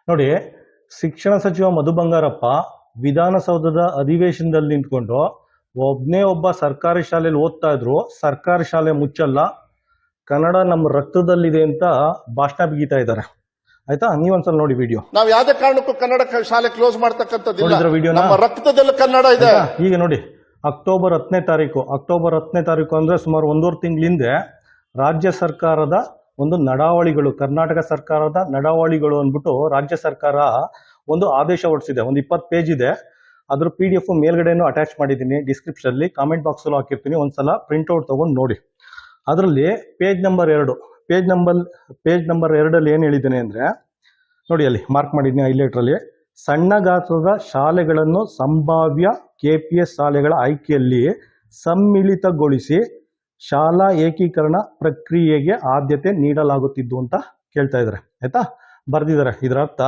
ನೋಡಿ, ಶಿಕ್ಷಣ ಸಚಿವ ಮಧು ಬಂಗಾರಪ್ಪ ವಿಧಾನಸೌಧದ ಅಧಿವೇಶನದಲ್ಲಿ ನಿಂತ್ಕೊಂಡು ಒಬ್ಬನೇ ಒಬ್ಬ ಸರ್ಕಾರಿ ಶಾಲೆಯಲ್ಲಿ ಓದ್ತಾ ಇದ್ರು. ಸರ್ಕಾರಿ ಶಾಲೆ ಮುಚ್ಚಲ್ಲ, ಕನ್ನಡ ನಮ್ಮ ರಕ್ತದಲ್ಲಿದೆ ಅಂತ ಭಾಷಣ ಬಿಗಿತಾ ಇದ್ದಾರೆ. ಆಯ್ತಾ, ನೀವೊಂದ್ಸಲ ನೋಡಿ ವಿಡಿಯೋ. ನಾವು ಯಾವ್ದೇ ಕಾರಣಕ್ಕೂ ಕನ್ನಡ ಶಾಲೆ ಕ್ಲೋಸ್ ಮಾಡ್ತಕ್ಕಂಥದ್ದಿಲ್ಲ. ವಿಡಿಯೋ ನಮ್ಮ ರಕ್ತದಲ್ಲಿ ಕನ್ನಡ ಇದೆ. ಈಗ ನೋಡಿ, ಅಕ್ಟೋಬರ್ 10ನೇ ತಾರೀಕು ಅಂದ್ರೆ ಸುಮಾರು 1.5 ತಿಂಗಳ ಹಿಂದೆ ರಾಜ್ಯ ಸರ್ಕಾರದ ಒಂದು ನಡಾವಳಿಗಳು, ಕರ್ನಾಟಕ ಸರ್ಕಾರದ ನಡಾವಳಿಗಳು ಅಂದ್ಬಿಟ್ಟು ರಾಜ್ಯ ಸರ್ಕಾರ ಒಂದು ಆದೇಶ ಹೊರಡಿಸಿದೆ. ಒಂದು 20 ಪೇಜ್ ಇದೆ. ಅದ್ರ PDF ಮೇಲ್ಗಡೆನೂ ಅಟ್ಯಾಚ್ ಮಾಡಿದ್ದೀನಿ, ಡಿಸ್ಕ್ರಿಪ್ಷನ್ ಅಲ್ಲಿ ಕಾಮೆಂಟ್ ಬಾಕ್ಸ್ ಅಲ್ಲಿ ಹಾಕಿರ್ತೀನಿ. ಒಂದ್ಸಲ ಪ್ರಿಂಟ್ಔಟ್ ತಗೊಂಡು ನೋಡಿ. ಅದರಲ್ಲಿ ಪೇಜ್ ನಂಬರ್ 2 ಏನ್ ಹೇಳಿದ್ದೇನೆ ಅಂದ್ರೆ ನೋಡಿ, ಅಲ್ಲಿ ಮಾರ್ಕ್ ಮಾಡಿದ್ದೀನಿ ಹೈಲೈಟರ್ ಅಲ್ಲಿ. ಸಣ್ಣ ಗಾತ್ರದ ಶಾಲೆಗಳನ್ನು ಸಂಭಾವ್ಯ KPS ಶಾಲೆಗಳ ಆಯ್ಕೆಯಲ್ಲಿ ಸಮ್ಮಿಳಿತಗೊಳಿಸಿ ಶಾಲಾ ಏಕೀಕರಣ ಪ್ರಕ್ರಿಯೆಗೆ ಆದ್ಯತೆ ನೀಡಲಾಗುತ್ತಿದ್ದು ಅಂತ ಕೇಳ್ತಾ ಇದ್ದಾರೆ. ಆಯ್ತಾ, ಬರ್ದಿದ್ದಾರೆ. ಇದರ ಅರ್ಥ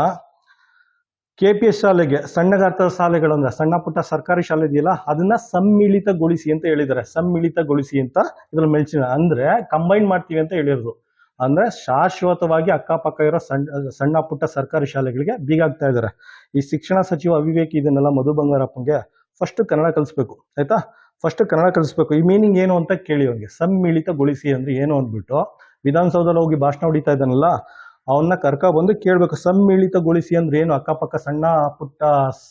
KPS ಶಾಲೆಗೆ, ಸಣ್ಣ ಗಾತ್ರದ ಶಾಲೆಗಳು ಅಂದ್ರೆ ಸಣ್ಣ ಪುಟ್ಟ ಸರ್ಕಾರಿ ಶಾಲೆ ಇದೆಯಲ್ಲ, ಅದನ್ನ ಸಮ್ಮಿಳಿತಗೊಳಿಸಿ ಅಂತ ಹೇಳಿದ್ದಾರೆ. ಸಮ್ಮಿಳಿತಗೊಳಿಸಿ ಅಂತ ಇದ್ರಲ್ಲಿ ಮೆನ್ಷನ್, ಅಂದ್ರೆ ಕಂಬೈನ್ ಮಾಡ್ತೀವಿ ಅಂತ ಹೇಳಿರೋದು. ಅಂದ್ರೆ ಶಾಶ್ವತವಾಗಿ ಅಕ್ಕಪಕ್ಕ ಇರೋ ಸಣ್ಣ ಪುಟ್ಟ ಸರ್ಕಾರಿ ಶಾಲೆಗಳಿಗೆ ಬೀಗಾಗ್ತಾ ಇದ್ದಾರೆ. ಈ ಶಿಕ್ಷಣ ಸಚಿವ ಅವಿವೇಕಿ ಇದನ್ನೆಲ್ಲ ಮಧು ಬಂಗಾರಪ್ಪಂಗೆ ಫಸ್ಟ್ ಕನ್ನಡ ಕಲಿಸ್ಬೇಕು. ಆಯ್ತಾ, ಫಸ್ಟ್ ಕನ್ನಡ ಕಲಿಸ್ಬೇಕು. ಈ ಮೀನಿಂಗ್ ಏನು ಅಂತ ಕೇಳಿ ಅವ್ನಿಗೆ. ಸಮ್ಮಿಳಿತಗೊಳಿಸಿ ಅಂದ್ರೆ ಏನು ಅಂದ್ಬಿಟ್ಟು ವಿಧಾನಸೌಧದಲ್ಲಿ ಹೋಗಿ ಭಾಷಣ ಹೊಡಿತಾ ಇದ್ದಾನಲ್ಲ, ಅವನ್ನ ಬಂದು ಕೇಳಬೇಕು. ಸಮ್ಮಿಳಿತಗೊಳಿಸಿ ಅಂದ್ರೆ ಏನು? ಅಕ್ಕಪಕ್ಕ ಸಣ್ಣ ಪುಟ್ಟ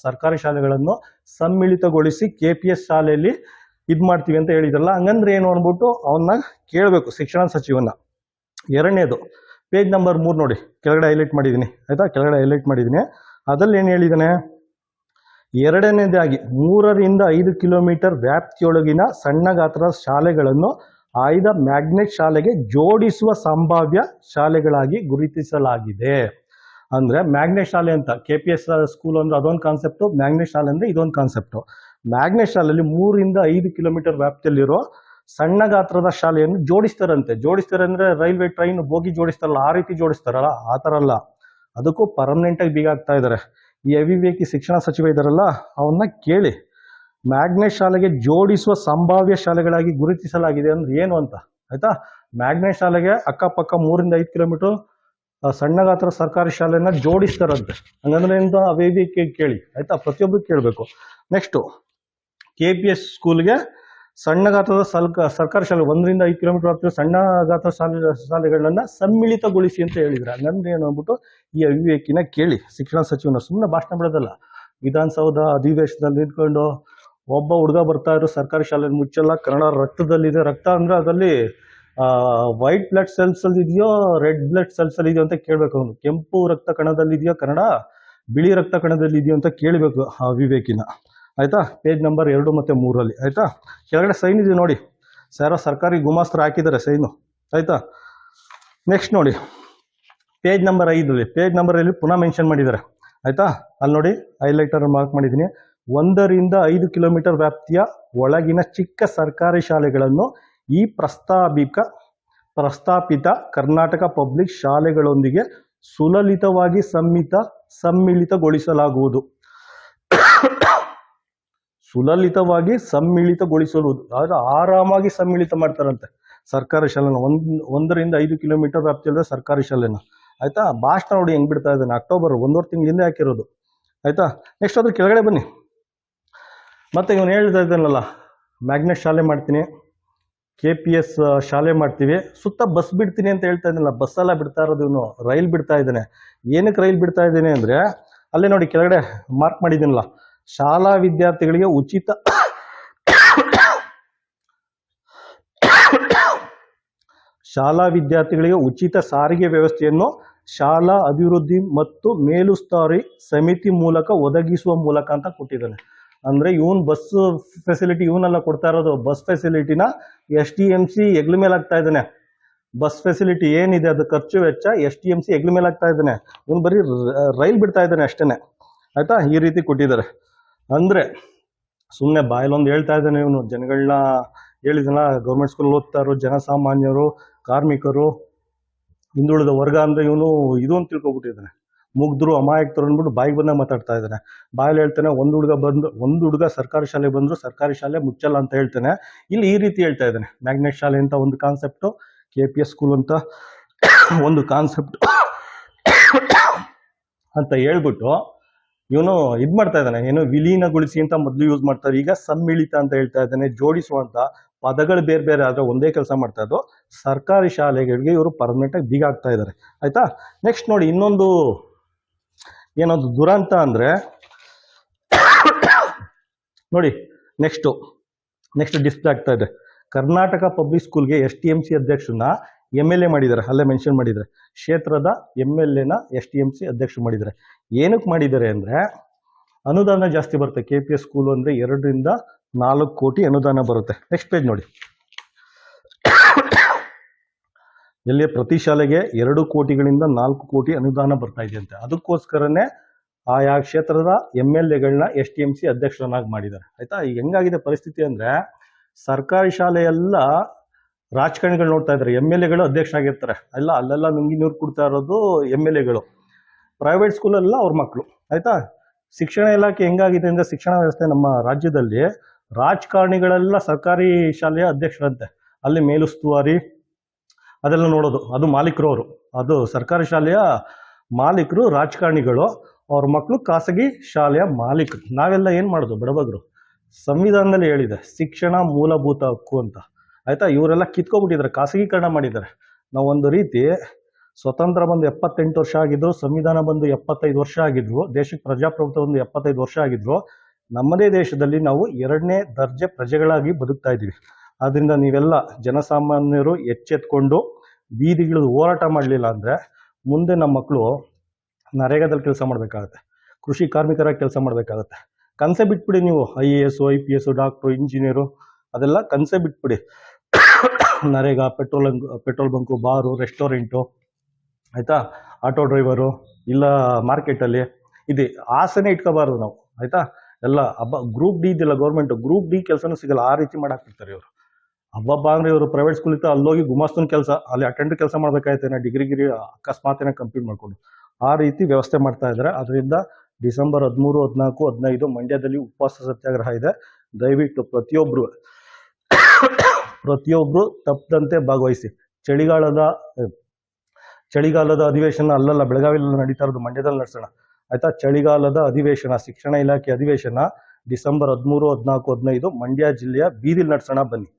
ಸರ್ಕಾರಿ ಶಾಲೆಗಳನ್ನು ಸಮ್ಮಿಳಿತಗೊಳಿಸಿ KPS ಶಾಲೆಯಲ್ಲಿ ಮಾಡ್ತೀವಿ ಅಂತ ಹೇಳಿದ್ರಲ್ಲ, ಹಂಗಂದ್ರೆ ಏನು ಅಂದ್ಬಿಟ್ಟು ಅವನ್ನ ಕೇಳಬೇಕು ಶಿಕ್ಷಣ ಸಚಿವನ. ಎರಡನೇದು ಪೇಜ್ ನಂಬರ್ 3 ನೋಡಿ, ಕೆಳಗಡೆ ಹೈಲೈಟ್ ಮಾಡಿದ್ದೀನಿ. ಆಯ್ತಾ, ಕೆಳಗಡೆ ಹೈಲೈಟ್ ಮಾಡಿದ್ದೀನಿ. ಅದ್ರಲ್ಲಿ ಏನು ಹೇಳಿದ್ದಾನೆ? ಎರಡನೇದಾಗಿ 3ರಿಂದ 5 ಕಿಲೋಮೀಟರ್ ವ್ಯಾಪ್ತಿಯೊಳಗಿನ ಸಣ್ಣ ಗಾತ್ರದ ಶಾಲೆಗಳನ್ನು ಆಯ್ದ ಮ್ಯಾಗ್ನೆಟ್ ಶಾಲೆಗೆ ಜೋಡಿಸುವ ಸಂಭಾವ್ಯ ಶಾಲೆಗಳಾಗಿ ಗುರುತಿಸಲಾಗಿದೆ. ಅಂದ್ರೆ ಮ್ಯಾಗ್ನೆಟ್ ಶಾಲೆ ಅಂತ KPS ಸ್ಕೂಲ್ ಅಂದ್ರೆ ಅದೊಂದು ಕಾನ್ಸೆಪ್ಟು, ಮ್ಯಾಗ್ನೆಟ್ ಶಾಲೆ ಅಂದ್ರೆ ಇದೊಂದು ಕಾನ್ಸೆಪ್ಟು. ಮ್ಯಾಗ್ನೆಟ್ ಶಾಲೆಯಲ್ಲಿ 3ರಿಂದ 5 ಕಿಲೋಮೀಟರ್ ವ್ಯಾಪ್ತಿಯಲ್ಲಿರೋ ಸಣ್ಣ ಗಾತ್ರದ ಶಾಲೆಯನ್ನು ಜೋಡಿಸ್ತಾರಂತೆ. ಜೋಡಿಸ್ತಾರೆ ಅಂದ್ರೆ ರೈಲ್ವೆ ಟ್ರೈನ್ ಬೋಗಿ ಜೋಡಿಸ್ತಾರಲ್ಲ, ಆ ರೀತಿ ಜೋಡಿಸ್ತಾರಲ್ಲ, ಆ ಥರ ಅಲ್ಲ. ಅದಕ್ಕೂ ಪರ್ಮನೆಂಟ್ ಆಗಿ ಬೀಗಾಗ್ತಾ ಇದ್ದಾರೆ. ಈ ಅವಿವೇಕಿ ಶಿಕ್ಷಣ ಸಚಿವ ಇದಾರಲ್ಲ, ಅವನ್ನ ಕೇಳಿ. ಮ್ಯಾಗ್ನೆಟ್ ಶಾಲೆಗೆ ಜೋಡಿಸುವ ಸಂಭಾವ್ಯ ಶಾಲೆಗಳಾಗಿ ಗುರುತಿಸಲಾಗಿದೆ ಅಂದ್ರೆ ಏನು ಅಂತ. ಆಯ್ತಾ, ಮ್ಯಾಗ್ನೆಟ್ ಶಾಲೆಗೆ ಅಕ್ಕಪಕ್ಕ 3ರಿಂದ 5 ಕಿಲೋಮೀಟರ್ ಸಣ್ಣ ಗಾತ್ರ ಸರ್ಕಾರಿ ಶಾಲೆಯನ್ನ ಜೋಡಿಸ್ತಾರಂತೆ. ಹಂಗಂದ್ರೆ ಎಂತ ಅವಿವೇಕಿ ಕೇಳಿ. ಆಯ್ತಾ, ಪ್ರತಿಯೊಬ್ಬರು ಕೇಳಬೇಕು. ನೆಕ್ಸ್ಟ್, KPS ಸ್ಕೂಲ್ಗೆ ಸಣ್ಣ ಗಾತ್ರದ ಸರ್ಕಾರಿ ಶಾಲೆ 1ರಿಂದ 5 ಕಿಲೋಮೀಟರ್ ಆಗ್ತದೆ ಸಣ್ಣ ಗಾತ್ರದ ಶಾಲೆಗಳನ್ನ ಸಮ್ಮಿಳಿತಗೊಳಿಸಿ ಅಂತ ಹೇಳಿದ್ರೆ, ಹಂಗಂದ್ರೆ ಏನು ಅಂದ್ಬಿಟ್ಟು ಈ ಅವಿವೇಕಿನ ಕೇಳಿ ಶಿಕ್ಷಣ ಸಚಿವನ. ಸುಮ್ಮನೆ ಭಾಷಣ ಬಿಡೋದಲ್ಲ. ವಿಧಾನಸೌಧ ಅಧಿವೇಶನದಲ್ಲಿ ನಿಂತ್ಕೊಂಡು ಒಬ್ಬ ಹುಡುಗ ಬರ್ತಾ ಇದ್ರು, ಸರ್ಕಾರಿ ಶಾಲೆ ಮುಚ್ಚಲ್ಲ, ಕನ್ನಡ ರಕ್ತದಲ್ಲಿದೆ. ರಕ್ತ ಅಂದ್ರೆ ಅದರಲ್ಲಿ ವೈಟ್ ಬ್ಲಡ್ ಸೆಲ್ಸ್ ಅಲ್ಲಿ ಇದೆಯೋ ರೆಡ್ ಬ್ಲಡ್ ಸೆಲ್ಸ್ ಅಲ್ಲಿ ಇದೆಯೋ ಅಂತ ಕೇಳ್ಬೇಕು. ಅವನು ಕೆಂಪು ರಕ್ತ ಕಣದಲ್ಲಿ ಇದೆಯೋ ಕನ್ನಡ, ಬಿಳಿ ರಕ್ತ ಕಣದಲ್ಲಿ ಇದೆಯೋ ಅಂತ ಕೇಳಬೇಕು ಆ ವಿವೇಕಿನ. ಆಯ್ತಾ, ಪೇಜ್ ನಂಬರ್ 2 ಮತ್ತು 3 ಆಯ್ತಾ, ಕೆಳಗಡೆ ಸೈನ್ ಇದೆ ನೋಡಿ, ಸರ್ಕಾರಿ ಗುಮಾಸ್ತರು ಹಾಕಿದ್ದಾರೆ ಸೈನು. ಆಯ್ತಾ, ನೆಕ್ಸ್ಟ್ ನೋಡಿ ಪೇಜ್ ನಂಬರ್ 5 ಪೇಜ್ ನಂಬರ್ ಪುನಃ ಮೆನ್ಷನ್ ಮಾಡಿದ್ದಾರೆ. ಆಯ್ತಾ, ಅಲ್ಲಿ ನೋಡಿ ಹೈಲೈಟರ್ ಮಾರ್ಕ್ ಮಾಡಿದ್ದೀನಿ. 1ರಿಂದ 5 ಕಿಲೋಮೀಟರ್ ವ್ಯಾಪ್ತಿಯ ಒಳಗಿನ ಚಿಕ್ಕ ಸರ್ಕಾರಿ ಶಾಲೆಗಳನ್ನು ಈ ಪ್ರಸ್ತಾಪಿತ ಕರ್ನಾಟಕ ಪಬ್ಲಿಕ್ ಶಾಲೆಗಳೊಂದಿಗೆ ಸುಲಲಿತವಾಗಿ ಸಮ್ಮಿಳಿತಗೊಳಿಸಲಾಗುವುದು. ಸುಲಲಿತವಾಗಿ ಸಮ್ಮಿಳಿತಗೊಳಿಸುವುದು ಆದ್ರೆ ಆರಾಮಾಗಿ ಸಮ್ಮಿಳಿತ ಮಾಡ್ತಾರಂತೆ ಸರ್ಕಾರಿ ಶಾಲೆನ. 1ರಿಂದ 5 ಕಿಲೋಮೀಟರ್ ವ್ಯಾಪ್ತಿಯಲ್ಲಿದೆ ಸರ್ಕಾರಿ ಶಾಲೆನ. ಆಯ್ತಾ, ಭಾಷಣ ನೋಡಿ ಹೆಂಗ್ ಬಿಡ್ತಾ ಇದ್ದಾನೆ. ಅಕ್ಟೋಬರ್ 1.5 ತಿಂಗಳ ಹಿಂದೆ ಹಾಕಿರೋದು. ಆಯ್ತಾ, ನೆಕ್ಸ್ಟ್ ಅದ್ರ ಕೆಳಗಡೆ ಬನ್ನಿ. ಮತ್ತೆ ಇವನು ಹೇಳ್ತಾ ಇದ್ದಾನಲ್ಲ, ಮ್ಯಾಗ್ನೆಟ್ ಶಾಲೆ ಮಾಡ್ತೀನಿ, KPS ಶಾಲೆ ಮಾಡ್ತೀವಿ, ಸುತ್ತ ಬಸ್ ಬಿಡ್ತೀನಿ ಅಂತ ಹೇಳ್ತಾ ಇದ್ದಾನಲ್ಲ. ಬಸ್ಸೆಲ್ಲ ಬಿಡ್ತಾ ಇರೋದು ಇವನು, ರೈಲ್ ಬಿಡ್ತಾ ಇದ್ದಾನೆ. ಏನಕ್ಕೆ ರೈಲ್ ಬಿಡ್ತಾ ಇದ್ದೇನೆ ಅಂದ್ರೆ, ಅಲ್ಲೇ ನೋಡಿ ಕೆಳಗಡೆ ಮಾರ್ಕ್ ಮಾಡಿದ್ದೀನಲ್ಲ, ಶಾಲಾ ವಿದ್ಯಾರ್ಥಿಗಳಿಗೆ ಉಚಿತ ಸಾರಿಗೆ ವ್ಯವಸ್ಥೆಯನ್ನು ಶಾಲಾ ಅಭಿವೃದ್ಧಿ ಮತ್ತು ಮೇಲುಸ್ತುವಾರಿ ಸಮಿತಿ ಮೂಲಕ ಒದಗಿಸುವ ಮೂಲಕ ಅಂತ ಕೊಟ್ಟಿದ್ದಾನೆ. ಅಂದ್ರೆ ಇವನ್ ಬಸ್ ಫೆಸಿಲಿಟಿ ಇವನೆಲ್ಲ ಕೊಡ್ತಾ ಇರೋದು. ಬಸ್ ಫೆಸಿಲಿಟಿನ STMC ಹೆಗ್ಲ ಮೇಲೆ ಆಗ್ತಾ ಇದ್ದಾನೆ. ಬಸ್ ಫೆಸಿಲಿಟಿ ಏನಿದೆ ಅದು ಖರ್ಚು ವೆಚ್ಚ STMC ಹೆಗ್ಲ ಮೇಲೆ ಆಗ್ತಾ ಇದ್ದಾನೆ. ಇವನು ಬರೀ ರೈಲ್ ಬಿಡ್ತಾ ಇದ್ದಾನೆ ಅಷ್ಟೇನೆ. ಆಯ್ತಾ, ಈ ರೀತಿ ಕೊಟ್ಟಿದ್ದಾರೆ. ಅಂದ್ರೆ ಸುಮ್ಮನೆ ಬಾಯಲ್ಲೊಂದು ಹೇಳ್ತಾ ಇದ್ದಾನೆ ಇವನು. ಜನಗಳನ್ನ ಹೇಳಿದನ, ಗೌರ್ಮೆಂಟ್ ಸ್ಕೂಲ್ ಓದ್ತಾ ಇರೋ ಜನಸಾಮಾನ್ಯರು, ಕಾರ್ಮಿಕರು, ಹಿಂದುಳಿದ ವರ್ಗ ಅಂದ್ರೆ ಇವನು ಇದು ಅಂತ ತಿಳ್ಕೊಬಿಟ್ಟಿದ್ದಾನೆ. ಮುಗ್ಧರು, ಅಮಾಯಕರು ಅಂದ್ಬಿಟ್ಟು ಬಾಯಿಗೆ ಬಂದಾಗ ಮಾತಾಡ್ತಾ ಇದ್ದಾನೆ. ಬಾಯಲ್ಲಿ ಹೇಳ್ತಾನೆ, ಒಂದು ಹುಡುಗ ಸರ್ಕಾರಿ ಶಾಲೆ ಬಂದ್ರು ಸರ್ಕಾರಿ ಶಾಲೆ ಮುಚ್ಚಲ್ಲ ಅಂತ ಹೇಳ್ತಾನೆ. ಇಲ್ಲಿ ಈ ರೀತಿ ಹೇಳ್ತಾ ಇದ್ದಾನೆ. ಮ್ಯಾಗ್ನೆಟ್ ಶಾಲೆ ಅಂತ ಒಂದು ಕಾನ್ಸೆಪ್ಟು, KPS ಸ್ಕೂಲ್ ಅಂತ ಒಂದು ಕಾನ್ಸೆಪ್ಟ್. ಅಂತ ಹೇಳ್ಬಿಟ್ಟು ಇವನು ಇದ್ ಮಾಡ್ತಾ ಇದ್ದಾನೆ, ಏನು ವಿಲೀನಗೊಳಿಸಿ ಅಂತ ಮೊದಲು ಯೂಸ್ ಮಾಡ್ತಾರೆ, ಈಗ ಸಮ್ಮಿಳಿತ ಅಂತ ಹೇಳ್ತಾ ಇದ್ದಾನೆ. ಜೋಡಿಸುವಂತ ಪದಗಳು ಬೇರೆ ಬೇರೆ ಆದ್ರೆ ಒಂದೇ ಕೆಲಸ ಮಾಡ್ತಾ ಇದ್ದು ಸರ್ಕಾರಿ ಶಾಲೆಗಳಿಗೆ ಇವರು ಪರ್ಮನೆಂಟ್ ಆಗಿ ಬೀಗ ಹಾಕ್ತಾ ಇದ್ದಾರೆ. ಆಯ್ತಾ. ನೆಕ್ಸ್ಟ್ ನೋಡಿ, ಇನ್ನೊಂದು ಏನೊಂದು ದುರಂತ ಅಂದ್ರೆ ನೋಡಿ, ನೆಕ್ಸ್ಟ್ ಡಿಸ್ಪ್ಲೇ ಆಗ್ತಾ ಇದೆ. ಕರ್ನಾಟಕ ಪಬ್ಲಿಕ್ ಸ್ಕೂಲ್ಗೆ STMC ಅಧ್ಯಕ್ಷನ MLA ಮಾಡಿದ್ದಾರೆ, ಅಲ್ಲೇ ಮೆನ್ಷನ್ ಮಾಡಿದ್ದಾರೆ. ಕ್ಷೇತ್ರದ MLAನ STMC ಅಧ್ಯಕ್ಷ ಮಾಡಿದ್ದಾರೆ. ಏನಕ್ಕೆ ಮಾಡಿದ್ದಾರೆ ಅಂದ್ರೆ ಅನುದಾನ ಜಾಸ್ತಿ ಬರುತ್ತೆ. KPS ಸ್ಕೂಲ್ ಅಂದ್ರೆ 2 ರಿಂದ 4 ಕೋಟಿ ಅನುದಾನ ಬರುತ್ತೆ. ನೆಕ್ಸ್ಟ್ ಪೇಜ್ ನೋಡಿ, ಎಲ್ಲಿ ಪ್ರತಿ ಶಾಲೆಗೆ 2 ಕೋಟಿಗಳಿಂದ 4 ಕೋಟಿ ಅನುದಾನ ಬರ್ತಾ ಇದೆಯಂತೆ. ಅದಕ್ಕೋಸ್ಕರನೇ ಆಯಾ ಕ್ಷೇತ್ರದ MLAಗಳನ್ನ STMC ಅಧ್ಯಕ್ಷರನ್ನಾಗಿ ಮಾಡಿದ್ದಾರೆ. ಆಯ್ತಾ. ಈಗ ಹೆಂಗಾಗಿದೆ ಪರಿಸ್ಥಿತಿ ಅಂದ್ರೆ ಸರ್ಕಾರಿ ಶಾಲೆ ಎಲ್ಲ ರಾಜಕಾರಣಿಗಳು ನೋಡ್ತಾ ಇದ್ದಾರೆ, MLAಗಳು ಅಧ್ಯಕ್ಷ ಆಗಿರ್ತಾರೆ. ಅಲ್ಲೆಲ್ಲ ನುಂಗಿ ನೀರು ಕೊಡ್ತಾ ಇರೋದು MLAಗಳು. ಪ್ರೈವೇಟ್ ಸ್ಕೂಲೆಲ್ಲ ಅವ್ರ ಮಕ್ಕಳು. ಆಯ್ತಾ. ಶಿಕ್ಷಣ ಇಲಾಖೆ ಹೆಂಗಾಗಿದೆ ಅಂದ್ರೆ, ಶಿಕ್ಷಣ ವ್ಯವಸ್ಥೆ ನಮ್ಮ ರಾಜ್ಯದಲ್ಲಿ ರಾಜಕಾರಣಿಗಳೆಲ್ಲ ಸರ್ಕಾರಿ ಶಾಲೆಯ ಅಧ್ಯಕ್ಷರಂತೆ. ಅಲ್ಲಿ ಮೇಲುಸ್ತುವಾರಿ ಅದೆಲ್ಲ ನೋಡೋದು, ಅದು ಮಾಲೀಕರು ಅವರು. ಅದು ಸರ್ಕಾರಿ ಶಾಲೆಯ ಮಾಲೀಕರು ರಾಜಕಾರಣಿಗಳು, ಅವ್ರ ಮಕ್ಕಳು ಖಾಸಗಿ ಶಾಲೆಯ ಮಾಲೀಕರು. ನಾವೆಲ್ಲ ಏನ್ ಮಾಡೋದು ಬಡಬಗರು? ಸಂವಿಧಾನದಲ್ಲಿ ಹೇಳಿದೆ ಶಿಕ್ಷಣ ಮೂಲಭೂತ ಹಕ್ಕು ಅಂತ. ಆಯ್ತಾ. ಇವರೆಲ್ಲ ಕಿತ್ಕೊಬಿಟ್ಟಿದ್ದಾರೆ, ಖಾಸಗೀಕರಣ ಮಾಡಿದ್ದಾರೆ. ನಾವು ಒಂದು ರೀತಿ ಸ್ವತಂತ್ರ ಬಂದು 78 ವರ್ಷ ಆಗಿದ್ರು, ಸಂವಿಧಾನ ಬಂದು 75 ವರ್ಷ ಆಗಿದ್ರು, ದೇಶಕ್ಕೆ ಪ್ರಜಾಪ್ರಭುತ್ವ ಬಂದು 75 ವರ್ಷ ಆಗಿದ್ರು, ನಮ್ಮದೇ ದೇಶದಲ್ಲಿ ನಾವು 2ನೇ ದರ್ಜೆ ಪ್ರಜೆಗಳಾಗಿ ಬದುಕ್ತಾ ಇದ್ದೀವಿ. ಆದ್ರಿಂದ ನೀವೆಲ್ಲ ಜನಸಾಮಾನ್ಯರು ಎಚ್ಚೆತ್ಕೊಂಡು ಬೀದಿಗಿಳಿದು ಹೋರಾಟ ಮಾಡಲಿಲ್ಲ ಅಂದ್ರೆ ಮುಂದೆ ನಮ್ಮ ಮಕ್ಕಳು ನರೇಗಾದಲ್ಲಿ ಕೆಲಸ ಮಾಡಬೇಕಾಗತ್ತೆ, ಕೃಷಿ ಕಾರ್ಮಿಕರಾಗಿ ಕೆಲಸ ಮಾಡಬೇಕಾಗತ್ತೆ. ಕನಸೆ ಬಿಟ್ಬಿಡಿ ನೀವು. IAS, IPS, ಡಾಕ್ಟ್ರು, ಇಂಜಿನಿಯರು ಅದೆಲ್ಲ ಕನಸೆ ಬಿಟ್ಬಿಡಿ. ನರೇಗಾ, ಪೆಟ್ರೋಲ್ ಬಂಕು, ಬಾರು, ರೆಸ್ಟೋರೆಂಟು, ಆಯ್ತಾ, ಆಟೋ ಡ್ರೈವರು, ಇಲ್ಲ ಮಾರ್ಕೆಟಲ್ಲಿ, ಇದು ಆಸೆನೇ ಇಟ್ಕೋಬಾರ್ದು ನಾವು. ಆಯ್ತಾ. ಎಲ್ಲ ಗ್ರೂಪ್ ಡಿ ಇದೆಯಲ್ಲ, ಗೌರ್ಮೆಂಟ್ ಗ್ರೂಪ್ ಡಿ ಕೆಲಸನೂ ಸಿಗಲ್ಲ, ಆ ರೀತಿ ಮಾಡಾಕ್ತಿರ್ತಾರೆ ಇವರು. ಹಬ್ಬ ಅಂದ್ರೆ ಇವರು ಪ್ರೈವೇಟ್ ಸ್ಕೂಲ್ ಇತ್ತು, ಅಲ್ಲೋಗಿ ಗುಮಾಸ್ತನ ಕೆಲಸ, ಅಲ್ಲಿ ಅಟೆಂಡರ್ ಕೆಲಸ ಮಾಡ್ಬೇಕಾಯ್ತೇನೆ, ಡಿಗ್ರಿ ಅಕಸ್ಮಾತ್ ಕಂಪ್ಲೀಟ್ ಮಾಡ್ಕೊಂಡು ಆ ರೀತಿ ವ್ಯವಸ್ಥೆ ಮಾಡ್ತಾ ಇದ್ದಾರೆ. ಅದರಿಂದ ಡಿಸೆಂಬರ್ 13, 14, 15 ಮಂಡ್ಯದಲ್ಲಿ ಉಪವಾಸ ಸತ್ಯಾಗ್ರಹ ಇದೆ. ದಯವಿಟ್ಟು ಪ್ರತಿಯೊಬ್ರು ತಪ್ಪದಂತೆ ಭಾಗವಹಿಸಿ. ಚಳಿಗಾಲದ ಅಧಿವೇಶನ ಅಲ್ಲಲ್ಲ, ಬೆಳಗಾವಿಯಲ್ಲಿ ನಡೀತಾ ಇರೋದು, ಮಂಡ್ಯದಲ್ಲಿ ನಡೆಸೋಣ. ಆಯ್ತಾ. ಚಳಿಗಾಲದ ಅಧಿವೇಶನ, ಶಿಕ್ಷಣ ಇಲಾಖೆ ಅಧಿವೇಶನ ಡಿಸೆಂಬರ್ 13, 14, 15 ಮಂಡ್ಯ ಜಿಲ್ಲೆಯ ಬೀದಿಲಿ ನಡೆಸೋಣ. ಬನ್ನಿ.